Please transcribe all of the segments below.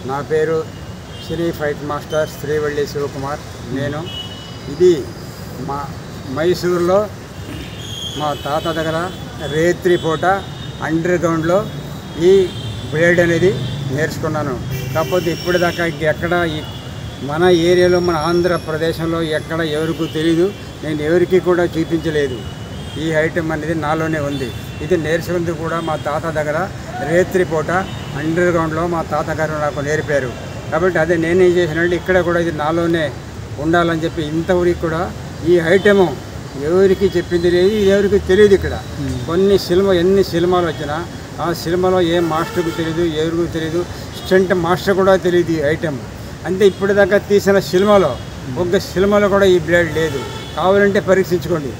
నా పేరు Shri fight master Srivalli Shivakumar. నేను ఇది మా మైసూరులో మా తాత దగ్గర రేత్రిపూట అండర్ గ్రౌండ్లో ఈ బ్లేడ్ అనేది నేర్చుకున్నాను. కాకపోతే ఇప్పటిదాకా ఎక్కడ మన ఏరియాలో మన ఆంధ్రప్రదేశంలో ఎక్కడ ఎవరికి తెలీదు, నేను ఎవరికి కూడా చూపించలేదు. ఈ ఐటెం అనేది నాలోనే ఉంది. ఇది నేర్చుకుంది కూడా మా తాత దగ్గర రేత్రిపూట అండర్ గ్రౌండ్లో మా తాతగారు నాకు నేర్పారు. కాబట్టి అదే నేనేం చేశానంటే ఇక్కడ కూడా ఇది నాలోనే ఉండాలని చెప్పి ఇంతవరకు కూడా ఈ ఐటెము ఎవరికి చెప్పింది లేదు, ఇది ఎవరికి తెలియదు. ఇక్కడ ఎన్ని సినిమాలు వచ్చినా ఆ సినిమాలో ఏ మాస్టర్కు తెలియదు, ఎవరికి తెలియదు, స్టంట్ మాస్టర్ కూడా తెలియదు ఈ ఐటెం. అంతే ఇప్పటిదాకా తీసిన సినిమాలో ఒక్క సినిమాలో కూడా ఈ బ్లేడ్ లేదు. కావాలంటే పరీక్షించుకోండి.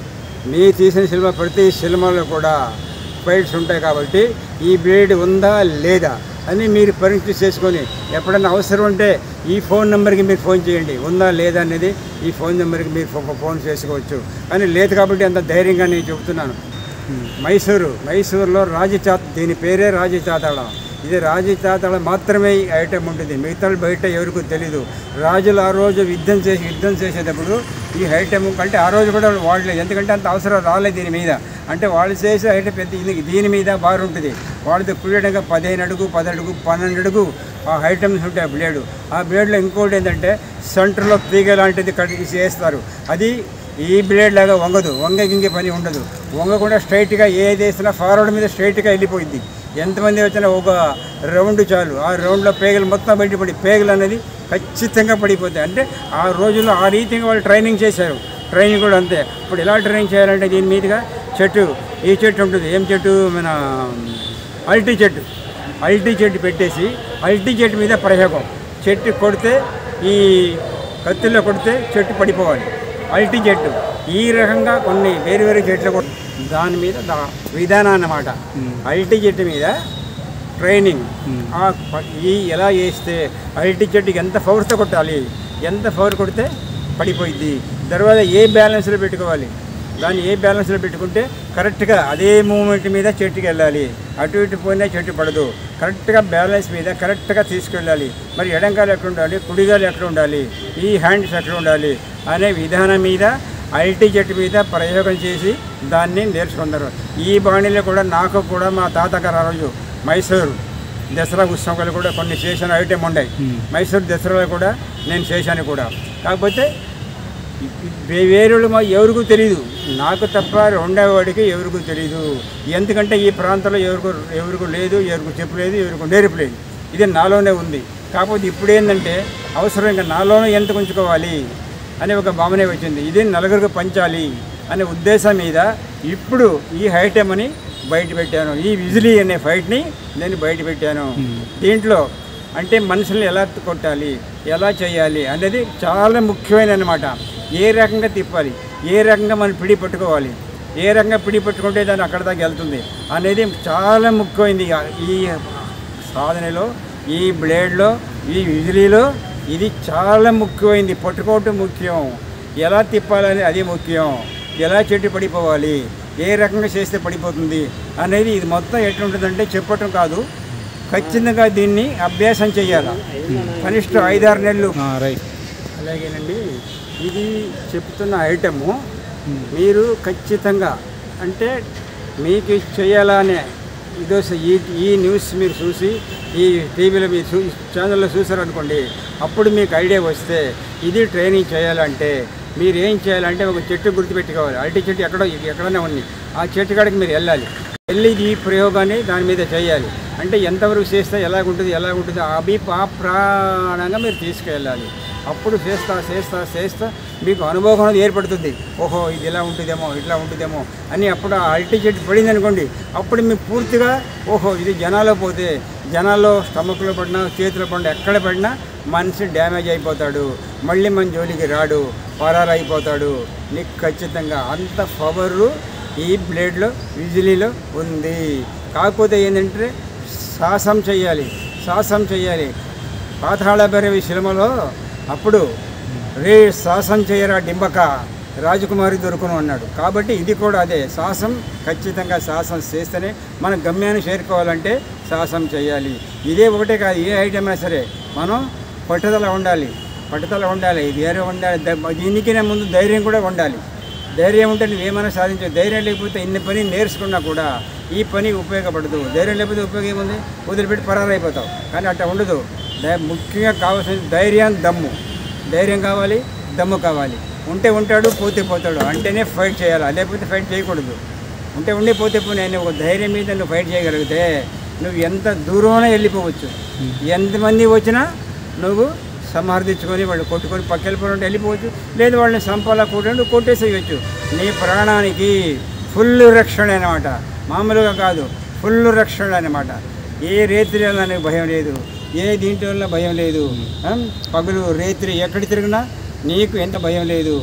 మీ తీసిన సినిమా ప్రతి సినిమాలో కూడా ఫైట్స్ ఉంటాయి. కాబట్టి ఈ బ్లేడ్ ఉందా లేదా అని మీరు పరీక్ష చేసుకొని ఎప్పుడైనా అవసరం ఉంటే ఈ ఫోన్ నెంబర్కి మీరు ఫోన్ చేయండి. ఉందా లేదా అనేది ఈ ఫోన్ నెంబర్కి మీరు ఫోన్ చేసుకోవచ్చు. కానీ లేదు కాబట్టి అంత ధైర్యంగా నేను చెబుతున్నాను. మైసూరులో రాజచాత, దీని పేరే రాజచాతాళ. ఇది రాజచాతాళ మాత్రమే ఈ ఐటెం ఉంటుంది. మిగతా బయట ఎవరికి తెలీదు. రాజులు ఆ రోజు యుద్ధం చేసేటప్పుడు ఈ ఐటెం కంటే ఆ రోజు కూడా వాడలేదు. ఎందుకంటే అంత అవసరం రాలేదు దీని మీద. అంటే వాళ్ళు చేసే ఐటెం దీని మీద బాగా ఉంటుంది. వాళ్ళతో కుయ్యడంగా 15 అడుగు 10 అడుగు 12 అడుగు ఆ ఐటమ్స్ ఉంటాయి బ్లేడు. ఆ బ్లేడ్లో ఇంకోటి ఏంటంటే సెంటర్లో తీగ లాంటిది కట్టి చేస్తారు. అది ఈ బ్లేడ్ లాగా వంగ పని ఉండదు. వంగకుండా స్ట్రైట్గా ఏది వేసినా ఫార్వర్డ్ మీద స్ట్రైట్గా వెళ్ళిపోయింది. ఎంతమంది వచ్చినా ఒక రౌండ్ చాలు. ఆ రౌండ్లో పేగలు మొత్తం బయటపడి పేగలు అనేది ఖచ్చితంగా పడిపోతాయి. అంటే ఆ రోజుల్లో ఆ రీతిగా వాళ్ళు ట్రైనింగ్ చేశారు. ట్రైనింగ్ కూడా అంతే. ఇప్పుడు ఎలా ట్రైనింగ్ చేయాలంటే దీని మీదుగా ఈ చెట్టు ఉంటుంది. ఏం చెట్టు? మన అల్టీ చెట్టు పెట్టేసి అల్టీ చెట్టు మీద ప్రయోగం. చెట్టు కొడితే ఈ కత్తిలో కొడితే చెట్టు పడిపోవాలి. అల్టీ చెట్టు ఈ రకంగా కొన్ని వేరు చెట్లు దాని మీద విధానం అన్నమాట. అల్టీ చెట్టు మీద ట్రైనింగ్. ఎలా వేస్తే అల్టీ చెట్టుకి ఎంత ఫోర్స్తో కొట్టాలి, ఎంత ఫోర్ కొడితే పడిపోయింది. తర్వాత ఏ బ్యాలెన్స్లో పెట్టుకోవాలి, దాన్ని ఏ బ్యాలెన్స్లో పెట్టుకుంటే కరెక్ట్గా అదే మూమెంట్ మీద చెట్టుకి వెళ్ళాలి. అటు ఇటు పోయినా చెట్టు పడదు. కరెక్ట్గా బ్యాలెన్స్ మీద కరెక్ట్గా తీసుకెళ్ళాలి. మరి ఎడంకాలు ఎక్కడ ఉండాలి, కుడిగాలు ఎక్కడ ఉండాలి, ఈ హ్యాండ్స్ ఎక్కడ ఉండాలి అనే విధానం మీద అల్టీ చెట్టు మీద ప్రయోగం చేసి దాన్ని నేర్చుకున్నారు. ఈ బాణీలో కూడా నాకు కూడా మా తాతగారు ఆ రోజు మైసూరు దసరా ఉత్సవాలు కూడా కొన్ని చేసిన ఐటెం ఉన్నాయి. మైసూరు దసరాలో కూడా నేను చేశాను కూడా. కాకపోతే వేరేళ్ళు ఎవరికూ తెలియదు, నాకు తప్ప రెండవవాడికి ఎవరికూ తెలియదు. ఎందుకంటే ఈ ప్రాంతంలో ఎవరికి లేదు, ఎవరికి చెప్పలేదు, ఎవరికి నేర్పలేదు. ఇది నాలోనే ఉంది. కాకపోతే ఇప్పుడు ఏంటంటే అవసరం ఇంకా నాలోనే ఎంత ఉంచుకోవాలి అనే ఒక భావనే వచ్చింది. ఇది నలుగురికి పంచాలి అనే ఉద్దేశం మీద ఇప్పుడు ఈ ఐటెం అని బయట పెట్టాను. ఈ విజిలీ అనే ఫైట్ని నేను బయట పెట్టాను. దీంట్లో అంటే మనుషుల్ని ఎలా కొట్టాలి, ఎలా చేయాలి అనేది చాలా ముఖ్యమైన అన్నమాట. ఏ రకంగా తిప్పాలి, ఏ రకంగా మనం పిడి పట్టుకోవాలి, ఏ రకంగా పిడి పట్టుకుంటే దాన్ని అక్కడ దాకా వెళ్తుంది అనేది చాలా ముఖ్యమైనది. ఈ సాధనలో, ఈ బ్లేడ్లో, ఈ విజిలీలో ఇది చాలా ముఖ్యమైనది. పట్టుకోవటం ముఖ్యం, ఎలా తిప్పాలని అది ముఖ్యం, ఎలా చెట్టు పడిపోవాలి, ఏ రకంగా చేస్తే పడిపోతుంది అనేది ఇది మొత్తం ఎట్లుంటుందంటే చెప్పటం కాదు, ఖచ్చితంగా దీన్ని అభ్యాసం చేయాలి. కనిష్ట 5-6 నెలలు. అలాగేనండి. ఇది చెప్తున్న ఐటము మీరు ఖచ్చితంగా అంటే మీకు చేయాలనే ఇదో ఈ న్యూస్ మీరు చూసి ఈ టీవీలో మీరు ఛానల్లో చూసారనుకోండి, అప్పుడు మీకు ఐడియా వస్తే ఇది ట్రైనింగ్ చేయాలంటే మీరు ఏం చేయాలంటే ఒక చెట్టు గుర్తుపెట్టుకోవాలి. అరటి చెట్టు ఎక్కడైనా ఉంది, ఆ చెట్టు కాడికి మీరు వెళ్ళాలి. వెళ్ళి ఈ ప్రయోగాన్ని దాని మీద చేయాలి. అంటే ఎంతవరకు చేస్తే ఎలాగుంటుంది ఆ ప్రాణంగా మీరు తీసుకెళ్ళాలి. అప్పుడు చేస్తా మీకు అనుభవం అనేది ఏర్పడుతుంది. ఓహో ఇది ఇలా ఉంటుందేమో, ఇట్లా ఉంటుందేమో అని. అప్పుడు ఆ అరటి చెట్టు పడింది అనుకోండి, అప్పుడు మీకు పూర్తిగా ఓహో ఇది జనాల్లో పోతే, జనాల్లో స్టమక్లో పడినా, చేతిలో పడినా, ఎక్కడ పడినా మనిషి డ్యామేజ్ అయిపోతాడు, మళ్ళీ మన జోలికి రాడు, పరారు అయిపోతాడు. నీకు ఖచ్చితంగా అంత పవరు ఈ బ్లేడ్లో, విజిలీలో ఉంది. కాకపోతే ఏంటంటే సాహసం చేయాలి. పాతాళ భైరవి సినిమాలో అప్పుడు రే సాహసం చేయరా డింబక, రాజకుమారి దొరుకును అన్నాడు. కాబట్టి ఇది కూడా అదే, సాహసం. ఖచ్చితంగా సాహసం చేస్తేనే మన గమ్యాన్ని చేరుకోవాలంటే సాహసం చేయాలి. ఇదే ఒకటే కాదు, ఏ ఐటమ్ అయినా సరే మనం పట్టుదల ఉండాలి, ధైర్యం ఉండాలి. దీనికైనా ముందు ధైర్యం కూడా ఉండాలి. ధైర్యం ఉంటే నువ్వు ఏమైనా సాధించవు. ధైర్యం లేకపోతే ఇన్ని పని నేర్చుకున్నా కూడా ఈ పని ఉపయోగపడదు. ధైర్యం లేకపోతే ఉపయోగం ఏముంది? వదిలిపెట్టి పరారైపోతావు. కానీ అట్లా ఉండదు. ముఖ్యంగా కావాల్సిన ధైర్యం, దమ్ము. ధైర్యం కావాలి, దమ్ము కావాలి. ఉంటే ఉంటాడు, పోతే పోతాడు. అంటేనే ఫైట్ చేయాలి, లేకపోతే ఫైట్ చేయకూడదు. ఉంటే ఉండి పోతే నేను ఒక ధైర్యం మీద నువ్వు ఫైట్ చేయగలిగితే నువ్వు ఎంత దూరమైనా వెళ్ళిపోవచ్చు. ఎంతమంది వచ్చినా నువ్వు సమర్థించుకొని వాళ్ళు కొట్టుకొని పక్కెళ్ళిపోయినట్టు వెళ్ళిపోవచ్చు. లేదు వాళ్ళని సంపాలా కూడా కొట్టేసేయచ్చు. నీ ప్రాణానికి ఫుల్ రక్షణ అన్నమాట. మామూలుగా కాదు, ఫుల్ రక్షణ అన్నమాట. ఏ రేత్రి నీకు భయం లేదు, ఏ దీంట్లో భయం లేదు. పగులు రేత్రి ఎక్కడ తిరిగినా నీకు ఎంత భయం లేదు.